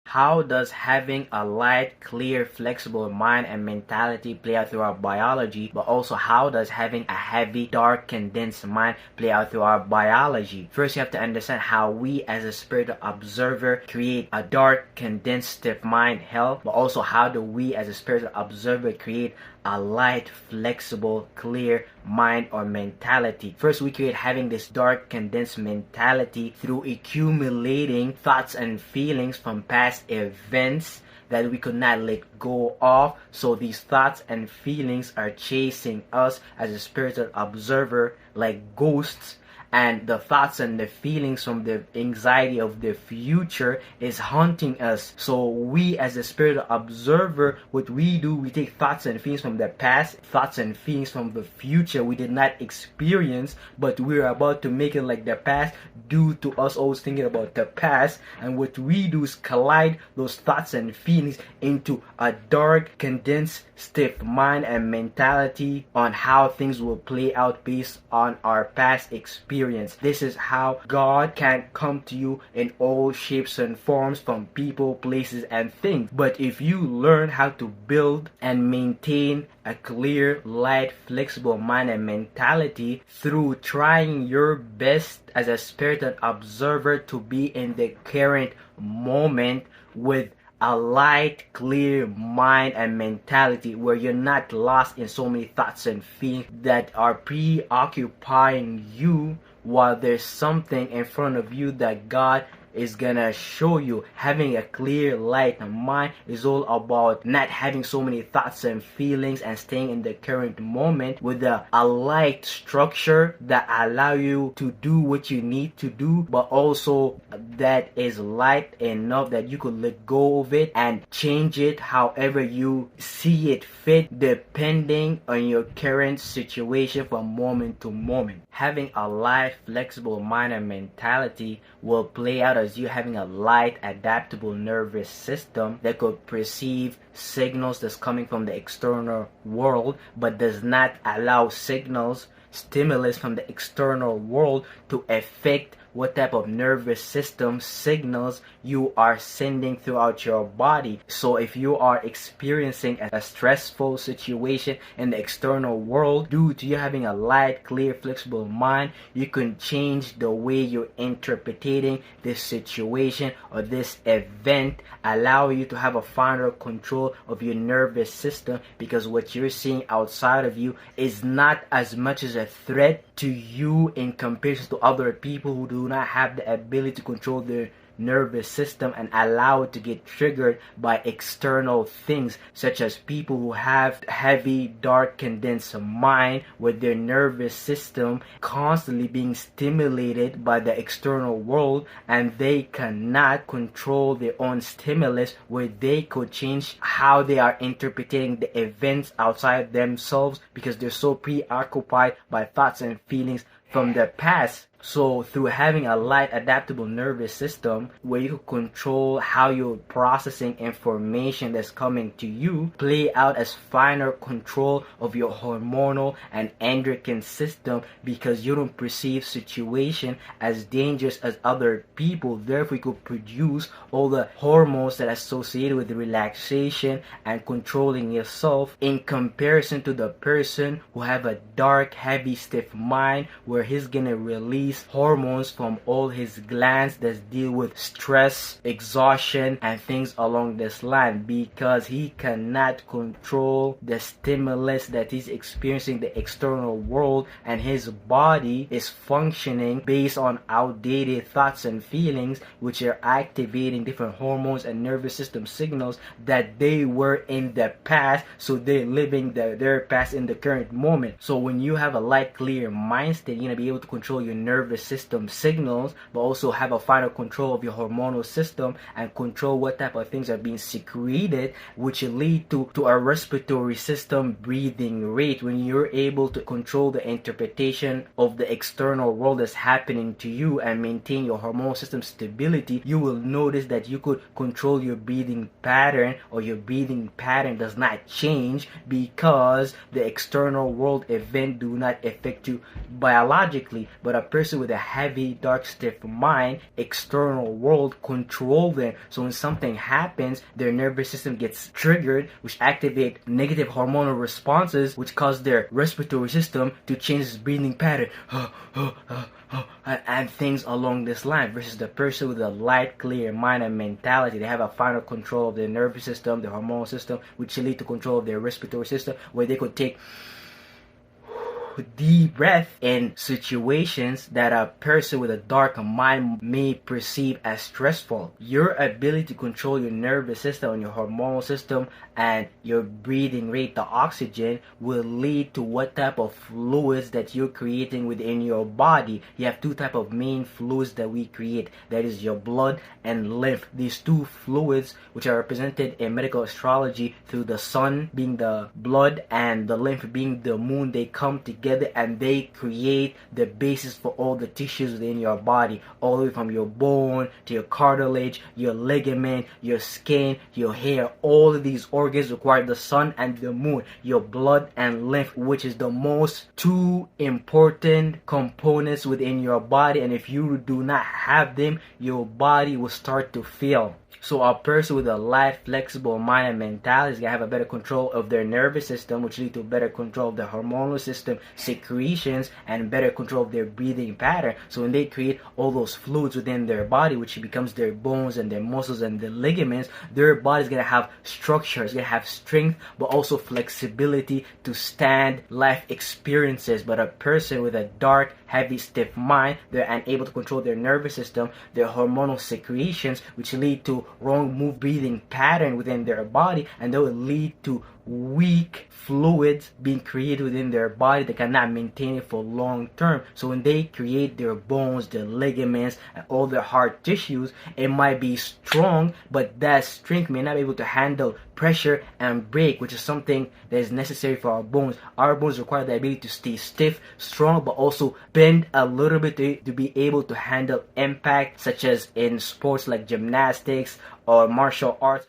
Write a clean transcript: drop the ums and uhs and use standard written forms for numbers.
How does having a light, clear, flexible mind and mentality play out through our biology, but also how does having a heavy, dark, condensed mind play out through our biology? First, you have to understand how we as a spiritual observer create a dark, condensed, stiff mind, hell, but also how do we as a spiritual observer create a light, flexible, clear mind or mentality. First, we create having this dark, condensed mentality through accumulating thoughts and feelings from past events that we could not let go of. So these thoughts and feelings are chasing us as a spiritual observer like ghosts, and the thoughts and the feelings from the anxiety of the future is haunting us. So we as a spiritual observer, what we do, we take thoughts and feelings from the past, thoughts and feelings from the future we did not experience, but we're about to make it like the past due to us always thinking about the past. And what we do is collide those thoughts and feelings into a dark, condensed, stiff mind and mentality on how things will play out based on our past experience. This is how God can come to you in all shapes and forms from people, places, and things. But if you learn how to build and maintain a clear, light, flexible mind and mentality through trying your best as a spiritual observer to be in the current moment with a light, clear mind and mentality where you're not lost in so many thoughts and feelings that are preoccupying you while there's something in front of you that God is gonna show you. Having a clear, light mind is all about not having so many thoughts and feelings and staying in the current moment with a light structure that allow you to do what you need to do, but also that is light enough that you could let go of it and change it however you see it fit depending on your current situation from moment to moment. Having a light, flexible mind and mentality will play out as you having a light, adaptable nervous system that could perceive signals that's coming from the external world, but does not allow signals, stimulus from the external world to affect what type of nervous system signals you are sending throughout your body. So if you are experiencing a stressful situation in the external world, due to you having a light, clear, flexible mind, you can change the way you're interpreting this situation or this event, allow you to have a finer control of your nervous system, because what you're seeing outside of you is not as much as a threat to you in comparison to other people who do not have the ability to control their nervous system and allow it to get triggered by external things, such as people who have heavy, dark, condensed mind with their nervous system constantly being stimulated by the external world, and they cannot control their own stimulus where they could change how they are interpreting the events outside themselves because they're so preoccupied by thoughts and feelings from the past. So through having a light, adaptable nervous system where you can control how you're processing information that's coming to you, play out as finer control of your hormonal and endocrine system, because you don't perceive situation as dangerous as other people. Therefore, you could produce all the hormones that are associated with relaxation and controlling yourself, in comparison to the person who have a dark, heavy, stiff mind where he's gonna release hormones from all his glands that deal with stress, exhaustion, and things along this line, because he cannot control the stimulus that he's experiencing in the external world, and his body is functioning based on outdated thoughts and feelings, which are activating different hormones and nervous system signals that they were in the past. So they're living their past in the current moment. So when you have a light, clear mind state, you're gonna be able to control your nervous system signals, but also have a final control of your hormonal system and control what type of things are being secreted, which lead to a respiratory system breathing rate. When you're able to control the interpretation of the external world that's happening to you and maintain your hormonal system stability, you will notice that you could control your breathing pattern, or your breathing pattern does not change because the external world event do not affect you biologically. But a person person with a heavy, dark, stiff mind, external world control them. So when something happens, their nervous system gets triggered, which activate negative hormonal responses, which cause their respiratory system to change its breathing pattern. And things along this line, versus the person with a light, clear mind and mentality. They have a final control of their nervous system, their hormonal system, which lead to control of their respiratory system, where they could take deep breath in situations that a person with a dark mind may perceive as stressful. Your ability to control your nervous system and your hormonal system and your breathing rate, the oxygen, will lead to what type of fluids that you're creating within your body. You have two type of main fluids that we create. That is your blood and lymph. These two fluids, which are represented in medical astrology through the sun being the blood and the lymph being the moon, they come together and they create the basis for all the tissues within your body, all the way from your bone to your cartilage, your ligament, your skin, your hair. All of these organs require the sun and the moon, your blood and lymph, which is the most two important components within your body. And if you do not have them, your body will start to fail. So a person with a light, flexible mind and mentality is going to have a better control of their nervous system, which lead to better control of their hormonal system, secretions, and better control of their breathing pattern. So when they create all those fluids within their body, which becomes their bones and their muscles and the ligaments, their body is going to have structure, it's going to have strength, but also flexibility to stand life experiences. But a person with a dark, heavy, stiff mind, they're unable to control their nervous system, their hormonal secretions, which lead to wrong move breathing pattern within their body, and that will lead to weak fluids being created within their body that cannot maintain it for long term. So when they create their bones, their ligaments, and all their hard tissues, it might be strong, but that strength may not be able to handle pressure and break, which is something that is necessary for our bones. Our bones require the ability to stay stiff, strong, but also bend a little bit to be able to handle impact, such as in sports like gymnastics or martial arts.